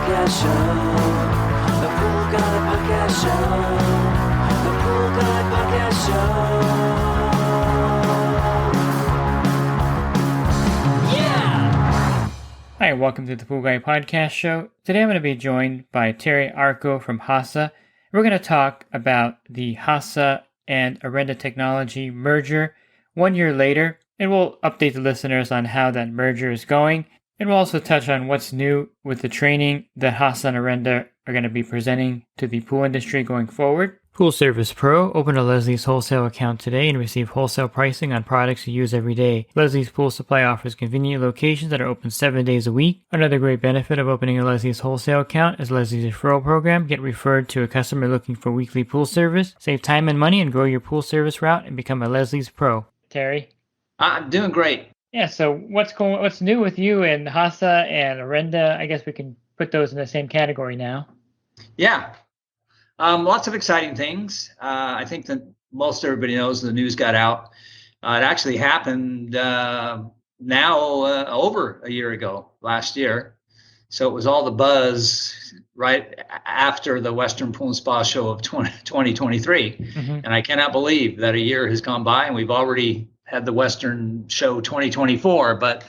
Podcast Show. The Pool Guy Podcast Show. The Pool Guy Podcast Show. Yeah! Hi, welcome to the Pool Guy Podcast Show. Today I'm going to be joined by Terry Arco from HASA. We're going to talk about the HASA and Orenda Technology merger 1 year later, and we'll update the listeners on how that merger is going. And we'll also touch on what's new with the training that HASA and Orenda are going to be presenting to the pool industry going forward. Pool Service Pro, open a Leslie's wholesale account today and receive wholesale pricing on products you use every day. Leslie's Pool Supply offers convenient locations that are open 7 days a week. Another great benefit of opening a Leslie's wholesale account is Leslie's referral program. Get referred to a customer looking for weekly pool service. Save time and money and grow your pool service route and become a Leslie's Pro. Terry? I'm doing great. Yeah, so what's new with you and HASA and Orenda? I guess we can put those in the same category now. Yeah. Lots of exciting things. I think that most everybody knows the news got out. It actually happened now over a year ago, last year. So it was all the buzz right after the Western Pool and Spa Show of 2023. Mm-hmm. And I cannot believe that a year has gone by and we've already had the Western Show 2024. But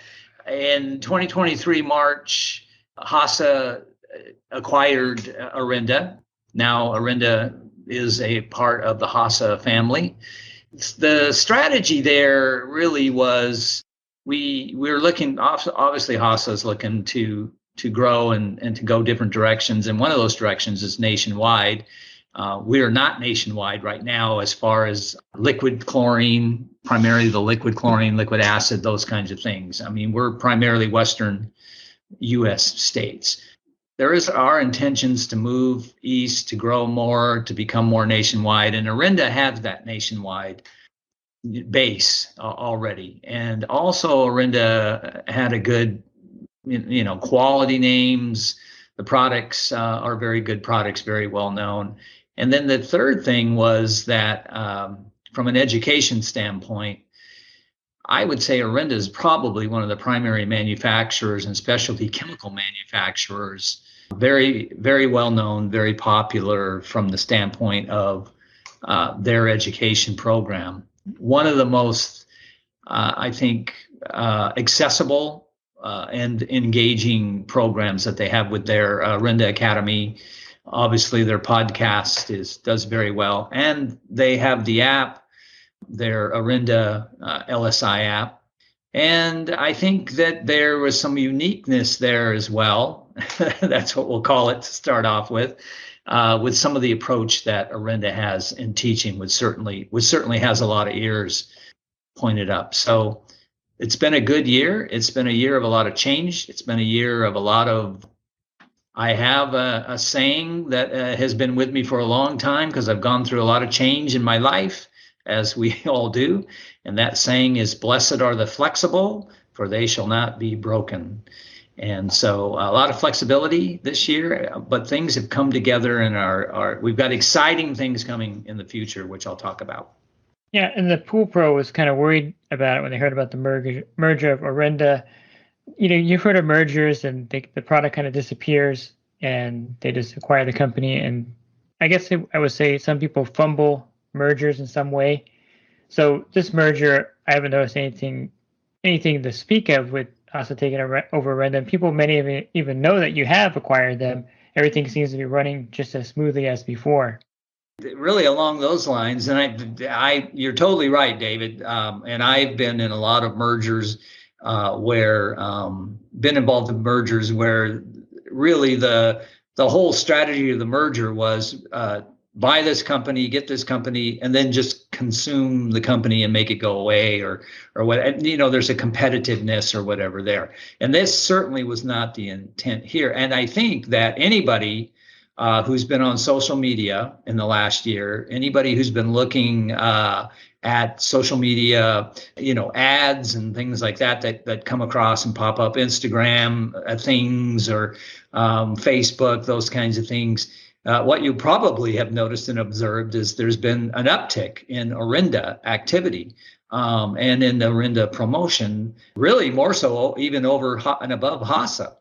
in 2023 March, HASA acquired Orenda. Now Orenda is a part of the HASA family. The strategy there really was we're looking, obviously HASA is looking to grow and to go different directions. And one of those directions is nationwide. We are not nationwide right now as far as liquid chlorine, primarily the liquid chlorine, liquid acid, those kinds of things. I mean, we're primarily Western U.S. states. There is our intentions to move east, to grow more, to become more nationwide. And Orenda has that nationwide base already. And also Orenda had a good, quality names. The products are very good products, very well known. And then the third thing was that from an education standpoint, I would say Orenda is probably one of the primary manufacturers and specialty chemical manufacturers. Very, very well known, very popular from the standpoint of their education program. One of the most, I think, accessible and engaging programs that they have with their Orenda Academy. Obviously, their podcast does very well, and they have the app, their Orenda LSI app. And I think that there was some uniqueness there as well. That's what we'll call it to start off with some of the approach that Orenda has in teaching, which certainly has a lot of ears pointed up. So it's been a good year. It's been a year of a lot of change. It's been a year of a lot of, I have a saying that has been with me for a long time because I've gone through a lot of change in my life, as we all do. And that saying is, blessed are the flexible, for they shall not be broken. And so a lot of flexibility this year, but things have come together and we've got exciting things coming in the future, which I'll talk about. Yeah, and the Pool Pro was kind of worried about it when they heard about the merger of Orenda. You've heard of mergers and the product kind of disappears and they just acquire the company. And I guess I would say some people fumble mergers in some way. So this merger, I haven't noticed anything to speak of with HASA taking over Orenda. And people many even know that you have acquired them. Everything seems to be running just as smoothly as before. Really along those lines, and you're totally right, David. And I've been in a lot of mergers been involved in mergers where really the whole strategy of the merger was buy this company, get this company, and then just consume the company and make it go away or what, there's a competitiveness or whatever there. And this certainly was not the intent here. And I think that anybody who's been on social media in the last year, anybody who's been looking at social media, ads and things like that come across and pop up, Instagram things or Facebook, those kinds of things. What you probably have noticed and observed is there's been an uptick in Orenda activity and in the Orenda promotion, really more so even over and above HASA.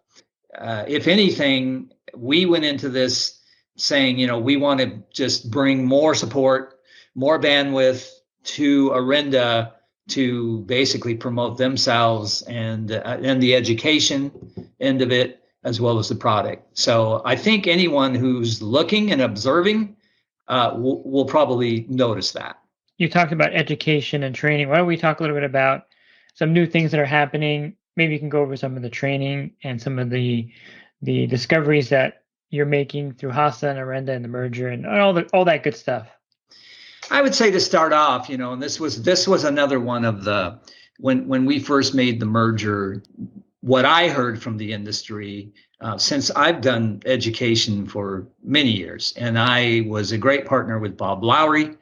if anything, we went into this saying, we want to just bring more support, more bandwidth to Orenda to basically promote themselves and the education end of it, as well as the product. So I think anyone who's looking and observing will probably notice that. You talked about education and training. Why don't we talk a little bit about some new things that are happening? Maybe you can go over some of the training and some of the discoveries that you're making through HASA and Orenda and the merger and all that good stuff. I would say to start off, and this was another one of the when we first made the merger. What I heard from the industry, since I've done education for many years, and I was a great partner with Bob Lowry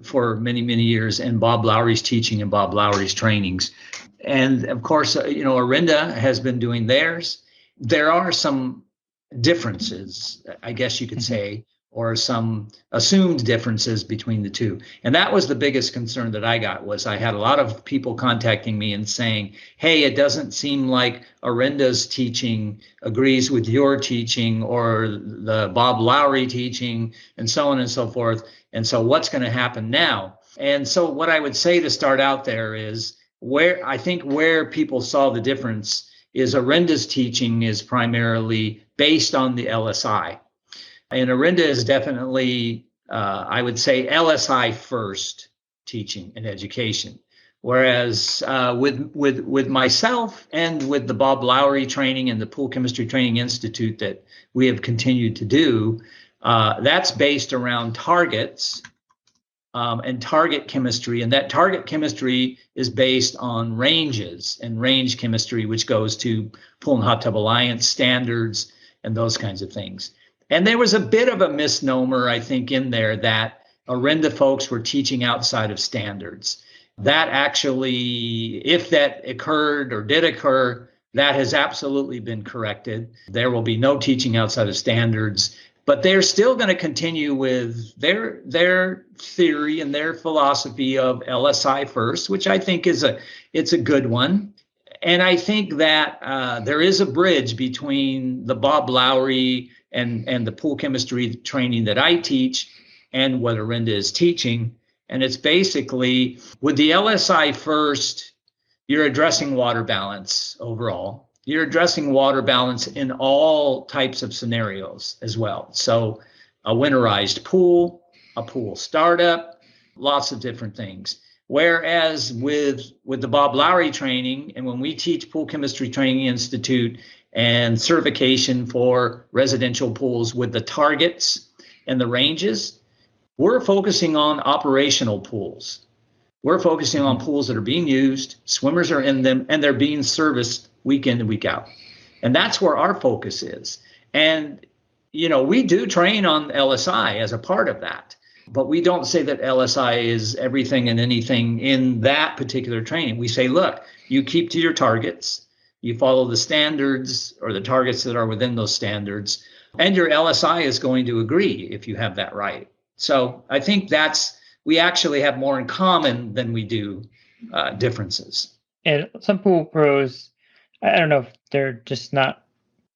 for many, many years, and Bob Lowry's teaching and Bob Lowry's trainings. And of course, Orenda has been doing theirs. There are some differences, I guess you could say, or some assumed differences between the two. And that was the biggest concern that I got. Was I had a lot of people contacting me and saying, hey, it doesn't seem like Orenda's teaching agrees with your teaching or the Bob Lowry teaching, and so on and so forth. And so what's going to happen now? And so what I would say to start out there is where people saw the difference is Orenda's teaching is primarily based on the LSI. And Orenda is definitely, I would say, LSI first teaching and education. Whereas with myself and with the Bob Lowry training and the Pool Chemistry Training Institute that we have continued to do, that's based around targets and target chemistry. And that target chemistry is based on ranges and range chemistry, which goes to Pool and Hot Tub Alliance standards and those kinds of things. And there was a bit of a misnomer, I think, in there that Orenda folks were teaching outside of standards. That actually, if that occurred or did occur, that has absolutely been corrected. There will be no teaching outside of standards, but they're still going to continue with their theory and their philosophy of LSI first, which I think it's a good one. And I think that there is a bridge between the Bob Lowry and the pool chemistry training that I teach and what Orenda is teaching. And it's basically with the LSI first, you're addressing water balance overall. You're addressing water balance in all types of scenarios as well. So a winterized pool, a pool startup, lots of different things. Whereas with the Bob Lowry training, and when we teach Pool Chemistry Training Institute and certification for residential pools with the targets and the ranges, we're focusing on operational pools. We're focusing on pools that are being used, swimmers are in them, and they're being serviced week in and week out. And that's where our focus is. And, we do train on LSI as a part of that, but we don't say that LSI is everything and anything in that particular training. We say, look, you keep to your targets. You follow the standards or the targets that are within those standards, and your LSI is going to agree if you have that right. So I think we actually have more in common than we do differences. And some pool pros, I don't know if they're just not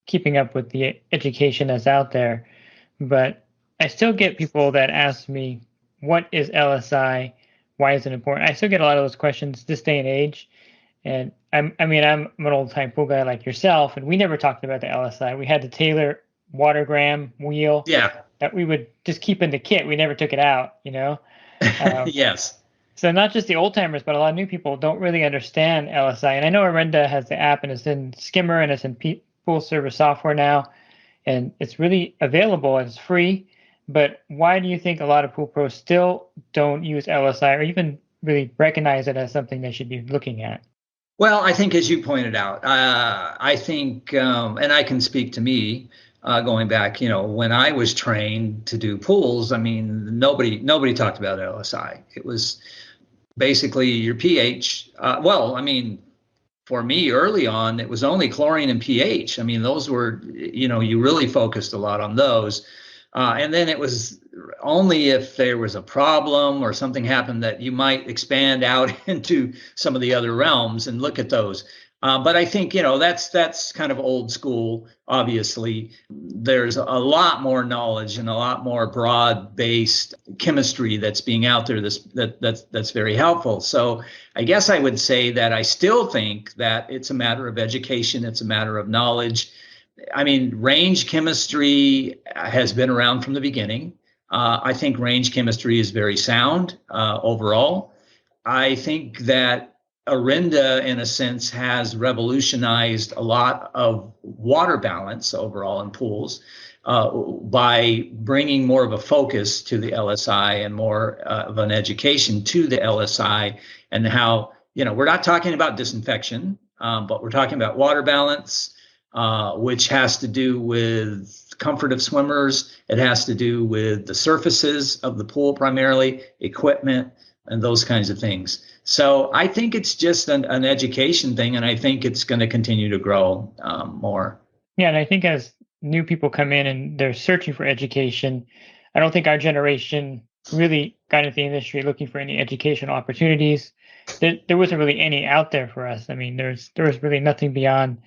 keeping up with the education that's out there, but I still get people that ask me, what is LSI? Why is it important? I still get a lot of those questions this day and age. And I'm an old time pool guy like yourself, and we never talked about the LSI. We had the Taylor watergram wheel that we would just keep in the kit. We never took it out, Yes. So not just the old timers, but a lot of new people don't really understand LSI. And I know Orenda has the app, and it's in Skimmer, and it's in Pool Service software now, and it's really available and it's free. But why do you think a lot of pool pros still don't use LSI or even really recognize it as something they should be looking at? Well, I think, as you pointed out, I think, and I can speak to me going back, when I was trained to do pools, nobody talked about LSI. It was basically your pH. For me early on, it was only chlorine and pH. Those were, you really focused a lot on those. And then it was only if there was a problem or something happened that you might expand out into some of the other realms and look at those. But I think, that's kind of old school. Obviously, there's a lot more knowledge and a lot more broad-based chemistry that's being out there that's very helpful. So I guess I would say that I still think that it's a matter of education. It's a matter of knowledge. I mean, range chemistry has been around from the beginning. I think range chemistry is very sound overall. I think that Orinda, in a sense, has revolutionized a lot of water balance overall in pools by bringing more of a focus to the LSI and more of an education to the LSI, and how, we're not talking about disinfection, but we're talking about water balance, which has to do with comfort of swimmers. It has to do with the surfaces of the pool, primarily equipment and those kinds of things. So I think it's just an education thing, and I think it's going to continue to grow more. Yeah, and I think as new people come in and they're searching for education, I don't think our generation really got into the industry looking for any educational opportunities. There wasn't really any out there for us. I mean, there was really nothing beyond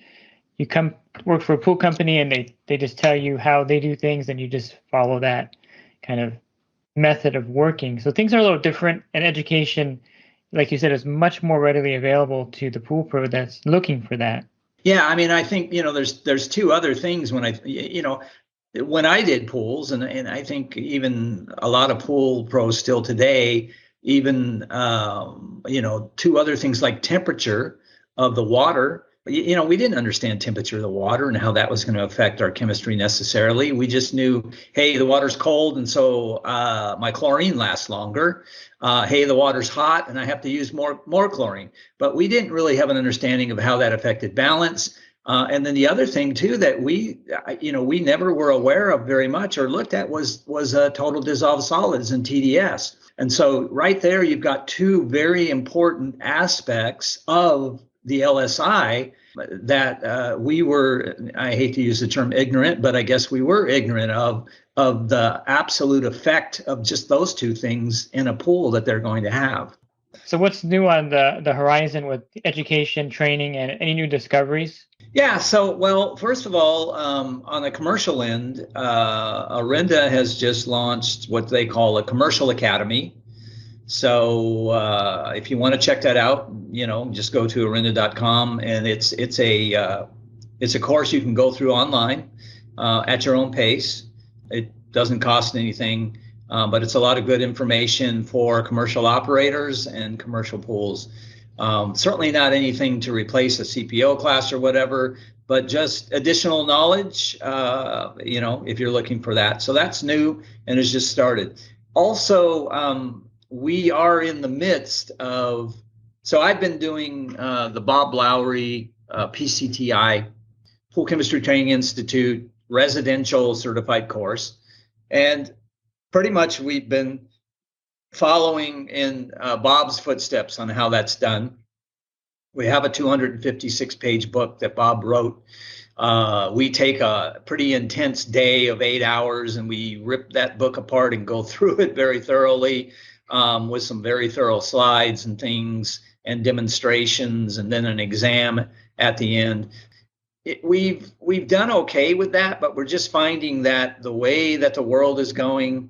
you come work for a pool company and they just tell you how they do things, and you just follow that kind of method of working. So things are a little different, and education, like you said, is much more readily available to the pool pro that's looking for that. Yeah, I mean, I think, there's two other things when I did pools, and I think even a lot of pool pros still today, even, two other things like temperature of the water. We didn't understand temperature of the water and how that was going to affect our chemistry necessarily. We just knew, hey, the water's cold, and so my chlorine lasts longer. Hey, the water's hot, and I have to use more chlorine. But we didn't really have an understanding of how that affected balance. And then the other thing too that we never were aware of very much or looked at was total dissolved solids and TDS. And so right there, you've got two very important aspects of the LSI that we were, I hate to use the term ignorant, but I guess we were ignorant of the absolute effect of just those two things in a pool that they're going to have. So what's new on the horizon with education, training, and any new discoveries? Yeah, so, well, first of all, on the commercial end, Orinda has just launched what they call a commercial academy. So if you want to check that out, just go to orinda.com, and it's a course you can go through online at your own pace. It doesn't cost anything, but it's a lot of good information for commercial operators and commercial pools. Certainly not anything to replace a CPO class or whatever, but just additional knowledge, if you're looking for that. So that's new and has just started. Also, we are in the midst of, so I've been doing the Bob Lowry PCTI, Pool Chemistry Training Institute residential certified course. And pretty much we've been following in Bob's footsteps on how that's done. We have a 256-page book that Bob wrote. We take a pretty intense day of 8 hours, and we rip that book apart and go through it very thoroughly. With some very thorough slides and things and demonstrations, and then an exam at the end. We've done okay with that, but we're just finding that the way that the world is going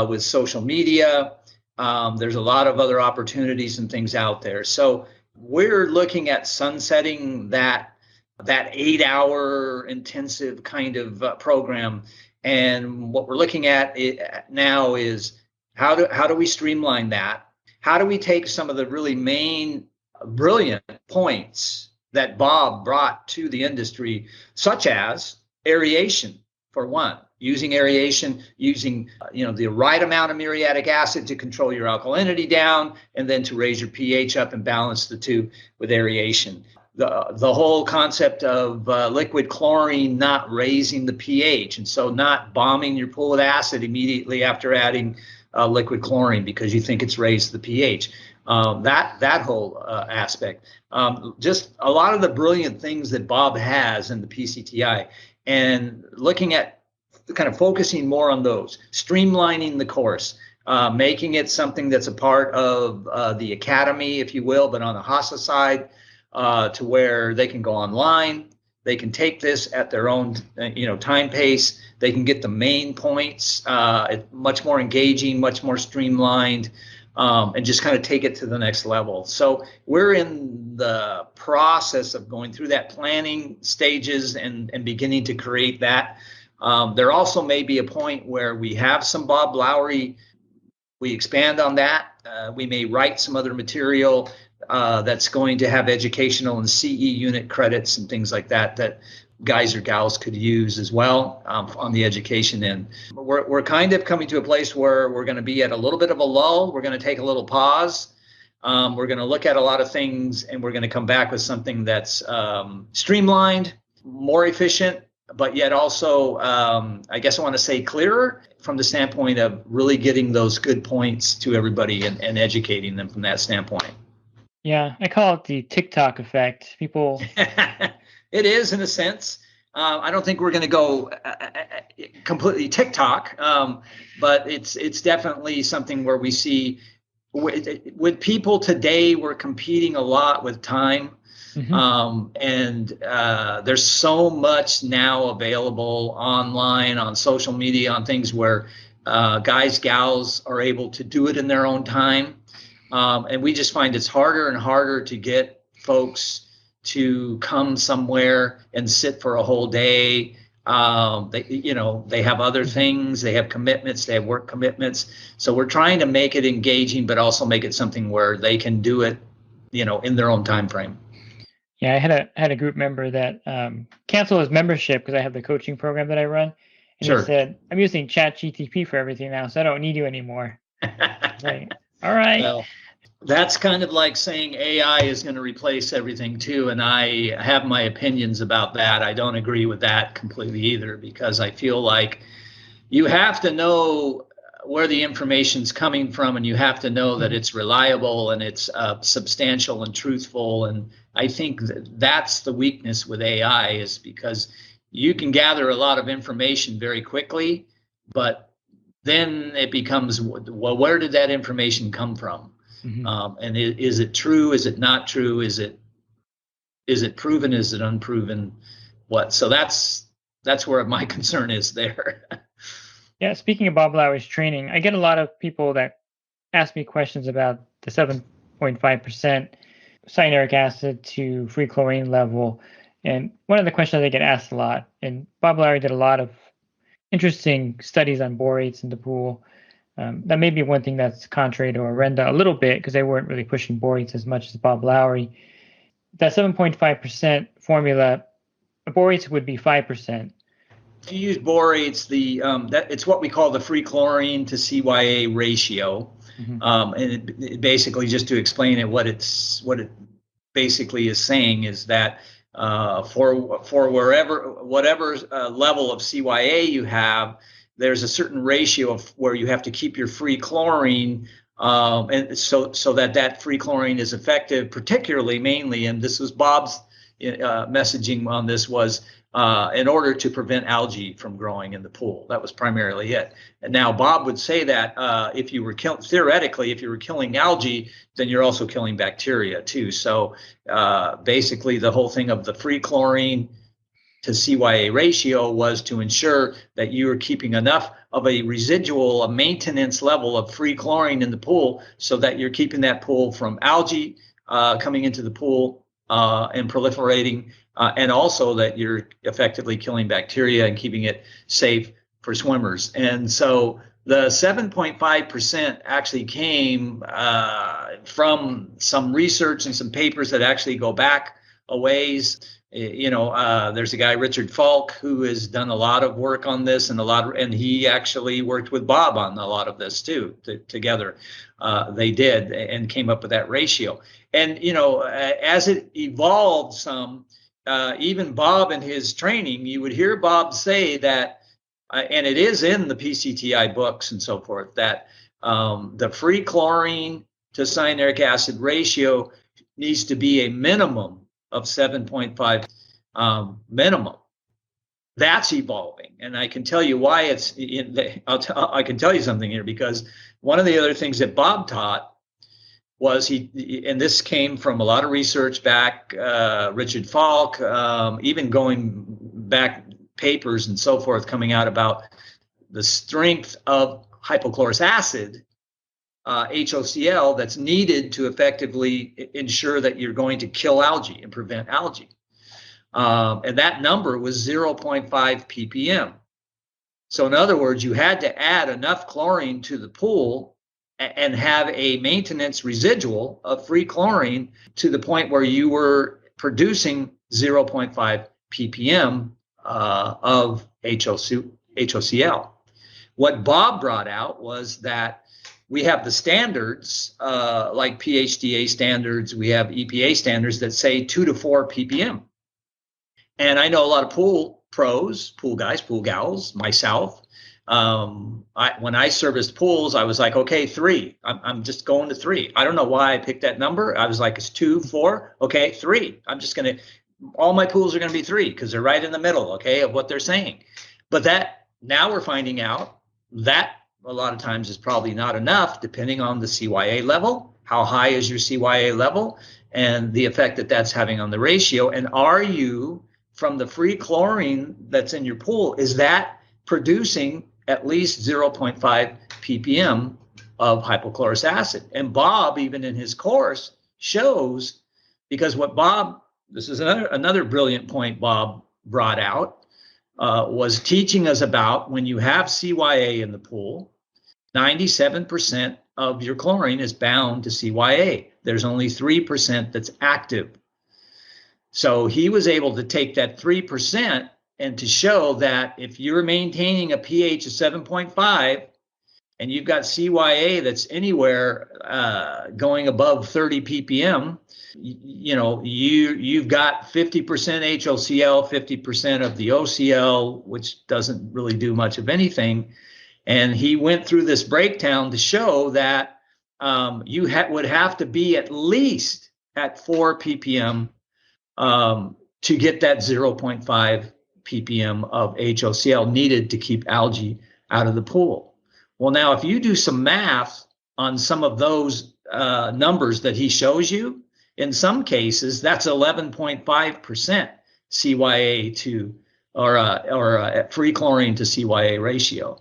with social media, there's a lot of other opportunities and things out there. So we're looking at sunsetting that 8-hour intensive kind of program, and what we're looking at now is how do we streamline that? How do we take some of the really main brilliant points that Bob brought to the industry, such as aeration, for one, using aeration, using the right amount of muriatic acid to control your alkalinity down, and then to raise your pH up and balance the two with aeration. The whole concept of liquid chlorine not raising the pH, and so not bombing your pool with acid immediately after adding liquid chlorine because you think it's raised the pH. That whole aspect. Just a lot of the brilliant things that Bob has in the PCTI, and looking at kind of focusing more on those, streamlining the course, making it something that's a part of the academy, if you will, but on the HASA side, to where they can go online. They can take this at their own, time pace. They can get the main points, much more engaging, much more streamlined, and just kind of take it to the next level. So we're in the process of going through that planning stages and beginning to create that. There also may be a point where we have some Bob Lowry. We expand on that. We may write some other material that's going to have educational and CE unit credits and things like that guys or gals could use as well on the education end. We're kind of coming to a place where we're going to be at a little bit of a lull. We're going to take a little pause. We're going to look at a lot of things, and we're going to come back with something that's streamlined, more efficient, but yet also, I guess I want to say clearer from the standpoint of really getting those good points to everybody and educating them from that standpoint. Yeah, I call it the TikTok effect. People. It is, in a sense. I don't think we're going to go completely TikTok, but it's definitely something where we see with people today, we're competing a lot with time. Mm-hmm. And there's so much now available online, on social media, on things where guys, gals are able to do it in their own time. And we just find it's harder and harder to get folks to come somewhere and sit for a whole day. They have other things, they have commitments, they have work commitments. So we're trying to make it engaging, but also make it something where they can do it, in their own time frame. Yeah, I had a group member that canceled his membership because I have the coaching program that I run. And Sure. He said, I'm using ChatGPT for everything now, so I don't need you anymore. Like, all right. Well, that's kind of like saying AI is going to replace everything too. And I have my opinions about that. I don't agree with that completely either, because I feel like you have to know where the information's coming from, and you have to know that it's reliable and it's substantial and truthful. And I think that's the weakness with AI, is because you can gather a lot of information very quickly, but then it becomes, well, where did that information come from? Mm-hmm. And is it true? Is it not true? Is it proven? Is it unproven? What? So that's where my concern is there. Yeah, speaking of Bob Lowry's training, I get a lot of people that ask me questions about the 7.5% cyanuric acid to free chlorine level. And one of the questions I get asked a lot, and Bob Lowry did a lot of interesting studies on borates in the pool. That may be one thing that's contrary to Orenda a little bit, because they weren't really pushing borates as much as Bob Lowry. That 7.5% formula, borates would be 5%. If you use borates, it's what we call the free chlorine to CYA ratio. Mm-hmm. And it basically, just to explain it, what it basically is saying is that for whatever level of CYA you have, there's a certain ratio of where you have to keep your free chlorine, and so that free chlorine is effective, particularly, mainly, and this was Bob's messaging on this, was in order to prevent algae from growing in the pool. That was primarily it. And now Bob would say that if you were theoretically, if you were killing algae, then you're also killing bacteria too. So basically, the whole thing of the free chlorine to CYA ratio was to ensure that you were keeping enough of a residual, a maintenance level of free chlorine in the pool, so that you're keeping that pool from algae coming into the pool and proliferating, and also that you're effectively killing bacteria and keeping it safe for swimmers. And so the 7.5% actually came from some research and some papers that actually go back a ways. There's a guy, Richard Falk, who has done a lot of work on this, and he actually worked with Bob on a lot of this too. Together, they did, and came up with that ratio. And as it evolved some, even Bob in his training, you would hear Bob say that, and it is in the PCTI books and so forth, that the free chlorine to cyanuric acid ratio needs to be a minimum of 7.5 minimum. That's evolving, and I can tell you why it's. I can tell you something here, because one of the other things that Bob taught was and this came from a lot of research back, Richard Falk, even going back papers and so forth coming out about the strength of hypochlorous acid, HOCl, that's needed to effectively ensure that you're going to kill algae and prevent algae. And that number was 0.5 ppm. So in other words, you had to add enough chlorine to the pool and have a maintenance residual of free chlorine to the point where you were producing 0.5 ppm of HOCl. What Bob brought out was that we have the standards, like PHDA standards, we have EPA standards that say 2 to 4 ppm. And I know a lot of pool pros, pool guys, pool gals, myself. When I serviced pools, I was like, okay, 3. I'm just going to 3. I don't know why I picked that number. I was like, it's 2, 4, okay, 3. I'm just going to, all my pools are going to be 3 because they're right in the middle, okay, of what they're saying. But that, now we're finding out that a lot of times is probably not enough, depending on the CYA level. How high is your CYA level and the effect that that's having on the ratio? And are you, from the free chlorine that's in your pool, is that producing at least 0.5 ppm of hypochlorous acid? And Bob, even in his course, shows, because what Bob, this is another brilliant point Bob brought out, was teaching us about when you have CYA in the pool, 97% of your chlorine is bound to CYA. There's only 3% that's active. So he was able to take that 3% and to show that if you're maintaining a pH of 7.5 and you've got CYA that's anywhere going above 30 ppm, you've got 50% HOCl, 50% of the OCl, which doesn't really do much of anything. And he went through this breakdown to show that you would have to be at least at 4 ppm to get that 0.5 ppm of HOCl needed to keep algae out of the pool. Well, now, if you do some math on some of those numbers that he shows you, in some cases, that's 11.5% CYA to, or free chlorine to CYA ratio.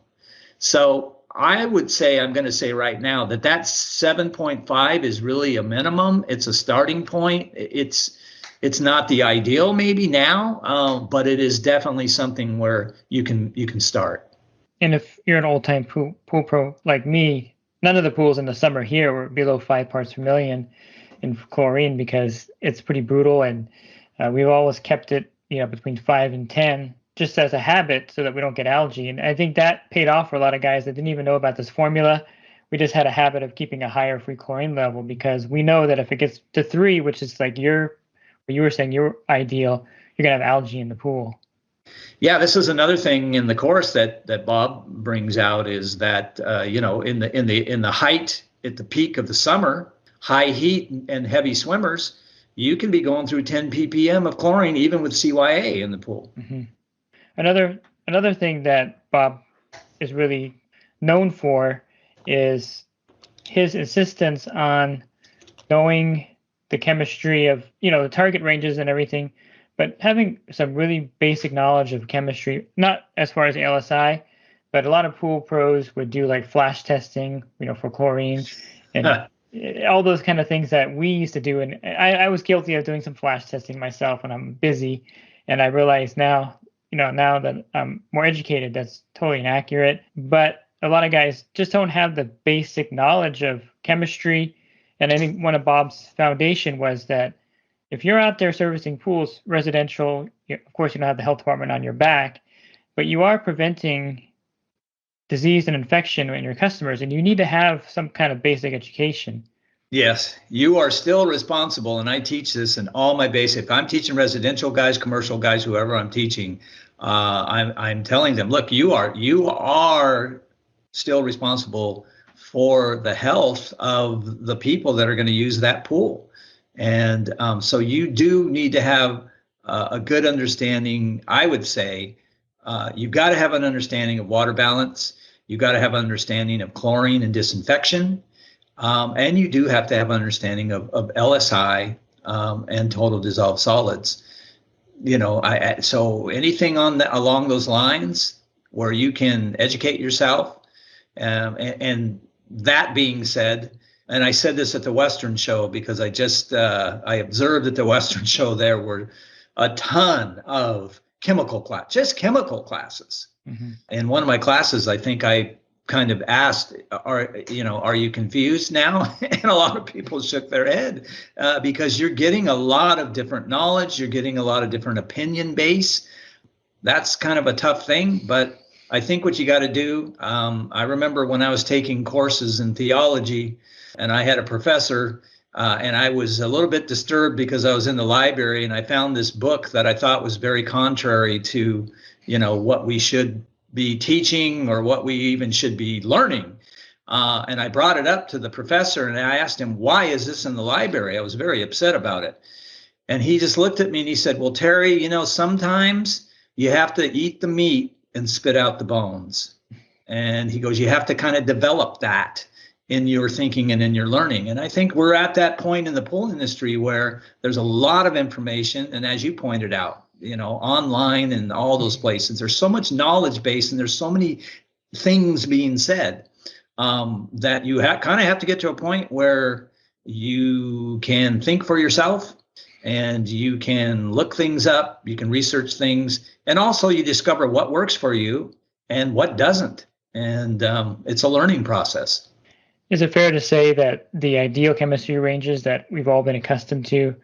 So I would say, I'm going to say right now that 7.5 is really a minimum. It's a starting point. It's not the ideal maybe now, but it is definitely something where you can start. And if you're an old-time pool pro like me, none of the pools in the summer here were below 5 parts per million in chlorine because it's pretty brutal, and we've always kept it, between 5 and 10, just as a habit, so that we don't get algae. And I think that paid off for a lot of guys that didn't even know about this formula. We just had a habit of keeping a higher free chlorine level because we know that if it gets to 3, which is like you were saying, your ideal, you're gonna have algae in the pool. Yeah, this is another thing in the course that Bob brings out is that in the height, at the peak of the summer, high heat and heavy swimmers, you can be going through 10 ppm of chlorine even with CYA in the pool. Mm-hmm. Another thing that Bob is really known for is his insistence on knowing the chemistry of the target ranges and everything, but having some really basic knowledge of chemistry, not as far as LSI, but a lot of pool pros would do like flash testing, for chlorine and all those kind of things that we used to do. And I was guilty of doing some flash testing myself when I'm busy. And I realize now, now that I'm more educated, that's totally inaccurate. But a lot of guys just don't have the basic knowledge of chemistry. And I think one of Bob's foundation was that if you're out there servicing pools, residential, of course, you don't have the health department on your back, but you are preventing disease and infection in your customers, and you need to have some kind of basic education. Yes, you are still responsible, and I teach this in all my basic. If I'm teaching residential guys, commercial guys, whoever I'm teaching, I'm telling them, look, you are still responsible for the health of the people that are going to use that pool. And so you do need to have a good understanding. I would say you've got to have an understanding of water balance. You've got to have an understanding of chlorine and disinfection. And you do have to have understanding of LSI and total dissolved solids. So anything along those lines where you can educate yourself. And that being said, and I said this at the Western show because I observed at the Western show there were a ton of chemical classes. Mm-hmm. In one of my classes, I think I kind of asked, are you confused now? And a lot of people shook their head because you're getting a lot of different knowledge. You're getting a lot of different opinion base. That's kind of a tough thing, but I think what you got to do, I remember when I was taking courses in theology and I had a professor and I was a little bit disturbed because I was in the library and I found this book that I thought was very contrary to, what we should be teaching or what we even should be learning. And I brought it up to the professor and I asked him, why is this in the library? I was very upset about it. And he just looked at me and he said, well, Terry, sometimes you have to eat the meat and spit out the bones. And he goes, you have to kind of develop that in your thinking and in your learning. And I think we're at that point in the pool industry where there's a lot of information. And as you pointed out, online and all those places, there's so much knowledge base and there's so many things being said that you kind of have to get to a point where you can think for yourself and you can look things up, you can research things, and also you discover what works for you and what doesn't. And it's a learning process. Is it fair to say that the ideal chemistry ranges that we've all been accustomed to,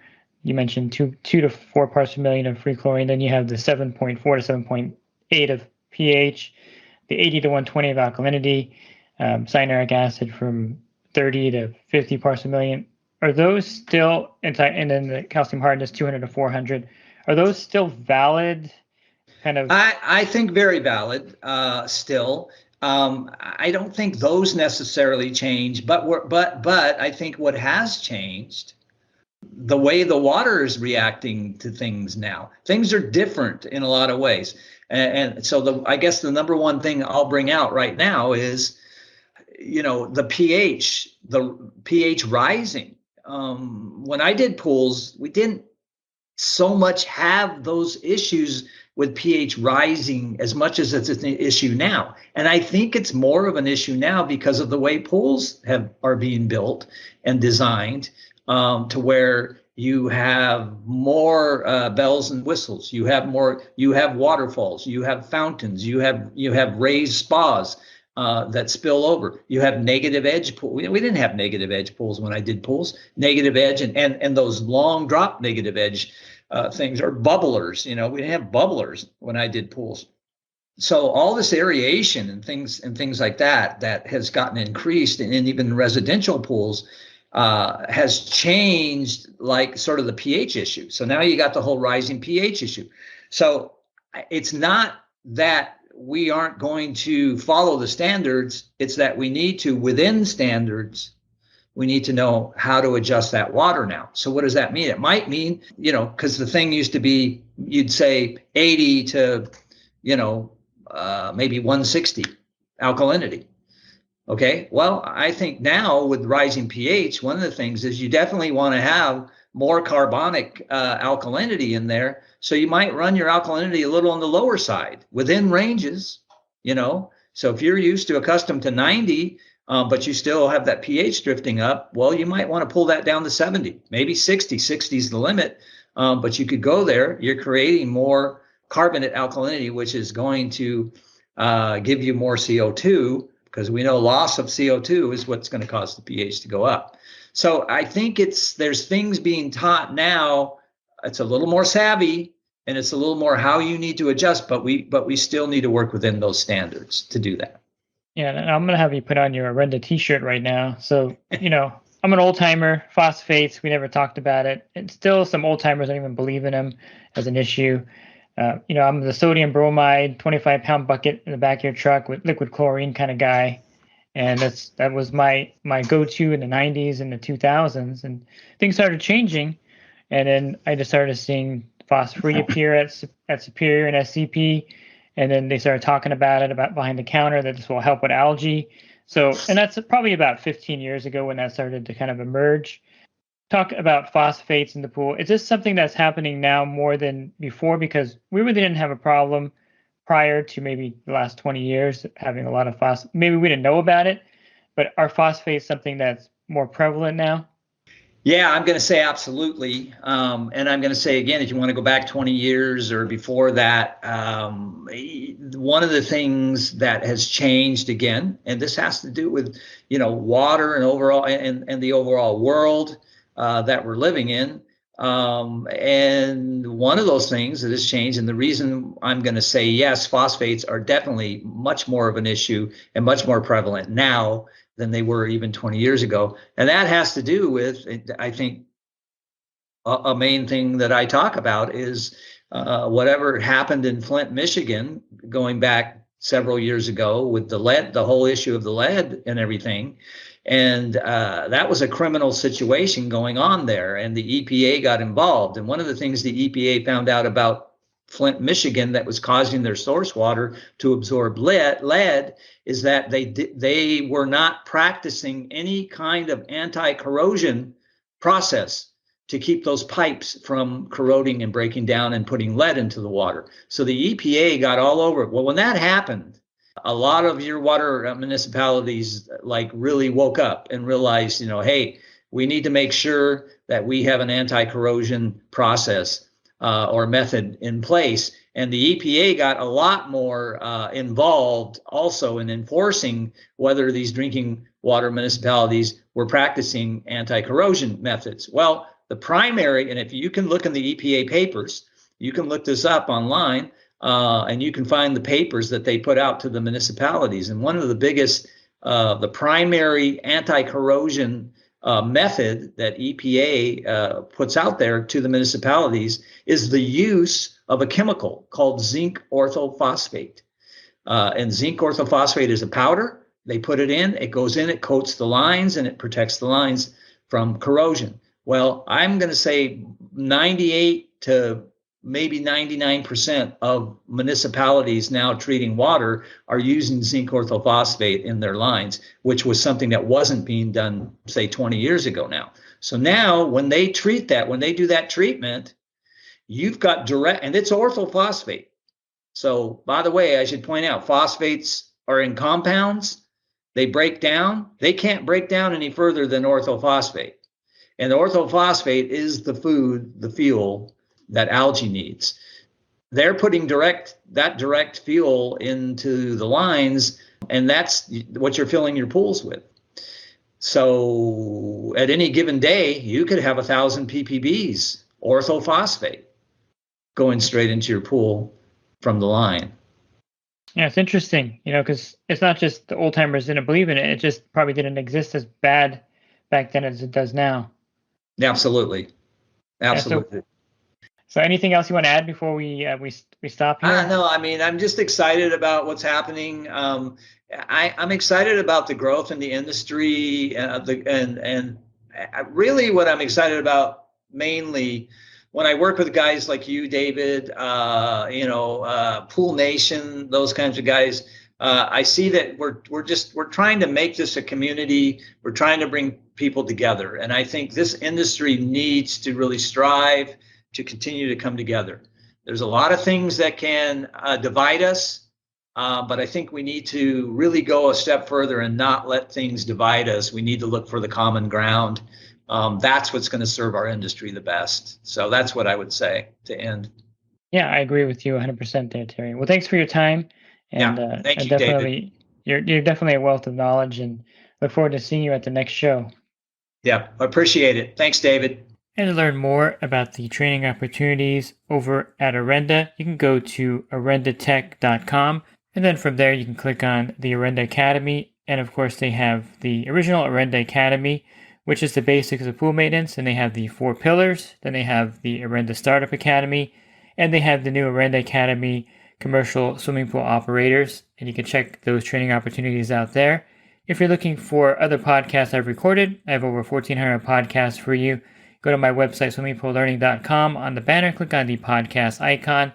you mentioned 2 to 4 parts per million of free chlorine, then you have the 7.4 to 7.8 of pH, the 80 to 120 of alkalinity, cyanuric acid from 30 to 50 parts per million. Are those still, and then the calcium hardness 200 to 400, are those still valid? I think very valid still. I don't think those necessarily change, but I think what has changed, the way the water is reacting to things now. Things are different in a lot of ways. And so I guess the number one thing I'll bring out right now is, the pH rising. When I did pools, we didn't so much have those issues with pH rising as much as it's an issue now. And I think it's more of an issue now because of the way pools are being built and designed to where you have more bells and whistles. You have waterfalls, you have fountains, you have raised spas that spill over. You have negative edge pools. We didn't have negative edge pools when I did pools. Negative edge and those long drop negative edge things are bubblers. We didn't have bubblers when I did pools. So all this aeration and things like that has gotten increased, and even residential pools has changed, like sort of the pH issue. So now you got the whole rising pH issue. So it's not that we aren't going to follow the standards. It's that we need to, within standards, we need to know how to adjust that water now. So what does that mean? It might mean, because the thing used to be, you'd say 80 to, maybe 160 alkalinity. Okay, well, I think now with rising pH, one of the things is you definitely want to have more carbonic alkalinity in there. So you might run your alkalinity a little on the lower side within ranges, So if you're accustomed to 90, but you still have that pH drifting up, well, you might want to pull that down to 70, maybe 60. 60 is the limit, but you could go there. You're creating more carbonate alkalinity, which is going to give you more CO2. Because we know loss of CO2 is what's going to cause the pH to go up. So I think there's things being taught now. It's a little more savvy and it's a little more how you need to adjust, but we still need to work within those standards to do that. Yeah, and I'm going to have you put on your Arenda t-shirt right now. So, I'm an old timer, phosphates, we never talked about it. And still some old timers don't even believe in them as an issue. I'm the sodium bromide 25-pound bucket in the back of your truck with liquid chlorine kind of guy. And that was my go-to in the 90s and the 2000s. And things started changing. And then I just started seeing phosphorus appear at Superior and SCP. And then they started talking about it behind the counter that this will help with algae. So, and that's probably about 15 years ago when that started to kind of emerge. Talk about phosphates in the pool. Is this something that's happening now more than before? Because we really didn't have a problem prior to maybe the last 20 years having a lot of phosphate. Maybe we didn't know about it, but are phosphates something that's more prevalent now? Yeah, I'm going to say absolutely. And I'm going to say again, if you want to go back 20 years or before that, one of the things that has changed again, and this has to do with, water and overall and the overall world that we're living in. And one of those things that has changed, and the reason I'm going to say yes, phosphates are definitely much more of an issue and much more prevalent now than they were even 20 years ago. And that has to do with, I think, a main thing that I talk about is whatever happened in Flint, Michigan, going back several years ago with the lead, the whole issue of the lead and everything. And that was a criminal situation going on there, and the EPA got involved. And one of the things the EPA found out about Flint, Michigan, that was causing their source water to absorb lead is that they were not practicing any kind of anti-corrosion process to keep those pipes from corroding and breaking down and putting lead into the water. So the EPA got all over it. Well, when that happened, a lot of your water municipalities really woke up and realized, hey, we need to make sure that we have an anti-corrosion process or method in place. And the EPA got a lot more involved also in enforcing whether these drinking water municipalities were practicing anti-corrosion methods. Well, the primary, and if you can look in the EPA papers, you can look this up online, and you can find the papers that they put out to the municipalities. And one of the biggest, the primary anti-corrosion method that EPA puts out there to the municipalities is the use of a chemical called zinc orthophosphate. And zinc orthophosphate is a powder. They put it in, it goes in, it coats the lines, and it protects the lines from corrosion. Well, I'm going to say 98 to maybe 99% of municipalities now treating water are using zinc orthophosphate in their lines, which was something that wasn't being done, say, 20 years ago now. So now when they treat that, when they do that treatment, you've got direct, and it's orthophosphate. So by the way, I should point out, phosphates are in compounds. They break down. They can't break down any further than orthophosphate. And the orthophosphate is the food, the fuel that algae needs. They're putting that direct fuel into the lines, and that's what you're filling your pools with. So at any given day, you could have 1,000 ppbs orthophosphate going straight into your pool from the line. Yeah, it's interesting, because it's not just the old timers didn't believe in it. It just probably didn't exist as bad back then as it does now. Absolutely. Absolutely. Yeah, so anything else you want to add before we stop here? No, I mean, I'm just excited about what's happening. I'm excited about the growth in the industry, and really what I'm excited about mainly when I work with guys like you, David, Pool Nation, those kinds of guys. I see that we're trying to make this a community. We're trying to bring people together, and I think this industry needs to really strive to continue to come together. There's a lot of things that can divide us, but I think we need to really go a step further and not let things divide us. We need to look for the common ground. That's what's going to serve our industry the best. So that's what I would say to end. Yeah, I agree with you 100% there, Terry. Well, thanks for your time. And thank you, definitely, David. You're definitely a wealth of knowledge, and look forward to seeing you at the next show. Yeah, appreciate it. Thanks, David. And to learn more about the training opportunities over at Orenda, you can go to orendatech.com. And then from there, you can click on the Orenda Academy. And of course, they have the original Orenda Academy, which is the basics of pool maintenance. And they have the 4 pillars. Then they have the Orenda Startup Academy. And they have the new Orenda Academy Commercial Swimming Pool Operators. And you can check those training opportunities out there. If you're looking for other podcasts I've recorded, I have over 1,400 podcasts for you. Go to my website, swimmingpoollearning.com. On the banner, click on the podcast icon.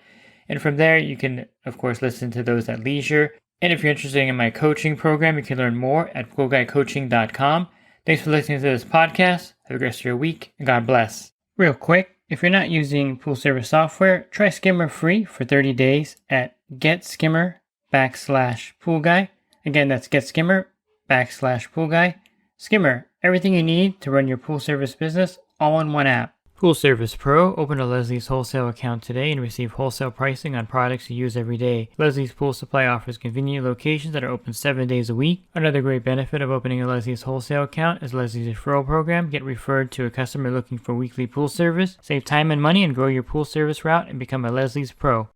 And from there, you can, of course, listen to those at leisure. And if you're interested in my coaching program, you can learn more at poolguycoaching.com. Thanks for listening to this podcast. Have a great rest of your week, and God bless. Real quick, if you're not using pool service software, try Skimmer free for 30 days at getskimmer.com/poolguy. Again, that's getskimmer.com/poolguy. Skimmer, everything you need to run your pool service business all in one app. Pool Service Pro. Open a Leslie's wholesale account today and receive wholesale pricing on products you use every day. Leslie's Pool Supply offers convenient locations that are open 7 days a week. Another great benefit of opening a Leslie's wholesale account is Leslie's referral program. Get referred to a customer looking for weekly pool service. Save time and money and grow your pool service route and become a Leslie's Pro.